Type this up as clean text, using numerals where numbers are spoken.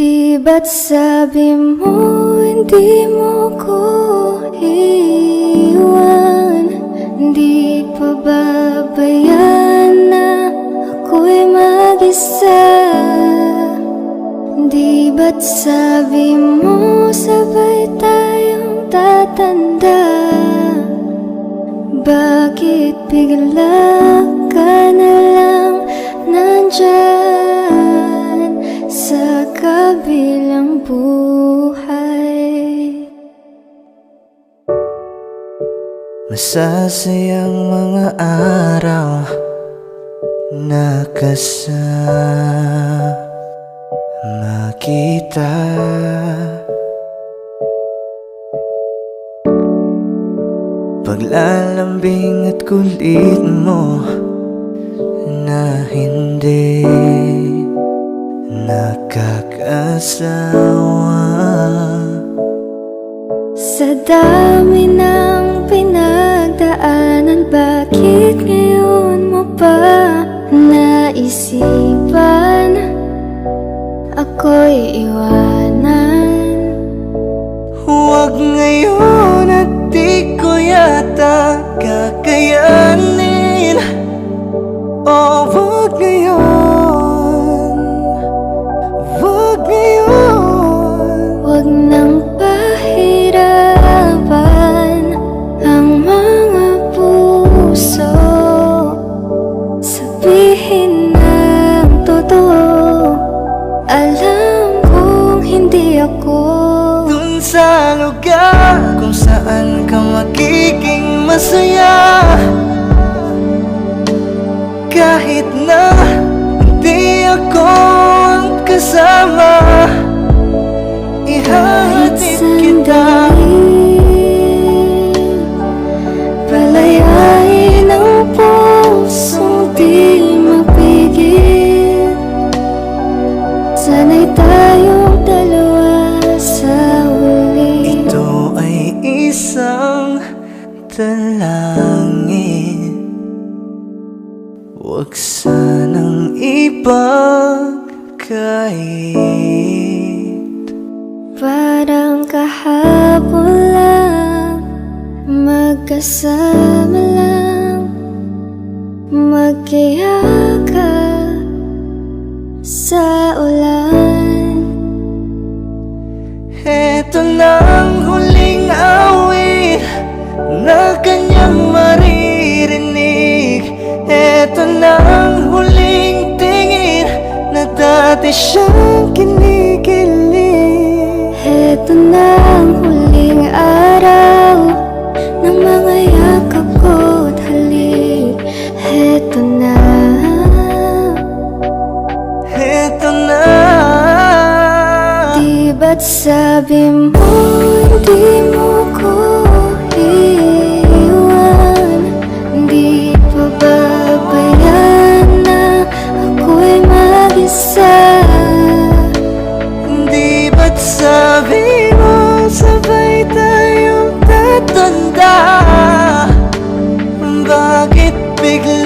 Di ba't sabi mo hindi mo ko iwan? Di pa babayaan na ako'y mag-isa? Di ba't sabi mo sabay tayong tatanda? Bakit bigla ka na lang nandyan sa kabilang buhay? Masasayang mga araw na kasama kita. Paglalambing at kulit mo na hindi nakakasawa. Sa dami ng pinagdaanan, bakit ngayon mo pa naisipan ako'y iwanan? Huwag ngayon at di ko yata kakayanin. Oh, huwag ngayon, huwag ngayon. Huwag nang pahirapan ang mga puso. Sabihin ng totoo, alam kong hindi ako Dun sa lugar kung saan ka magiging masaya. Kahit na hindi ako ang kasama, ihahatid kita. Palayain ang pusong di mapigil. Sana'y tayong dalawa sa huli. Ito ay isang dalangin, huwag sanang ipagkait. Parang kahapon lang, magkasama lang, magkiyakap sa ulan. Eto na ang huling awit na kanyang maririnig. Eto na ang huling tingin na dati siyang kinikilig. Eto na ang huling araw ng mga yakap ko't halik. Eto na, eto na. di ba't sabi mo hindi mo ko iwan? Di pa babayaan na ako'y mag-isa? Di ba't sabi mo sabay tayong tatanda? Bakit bigla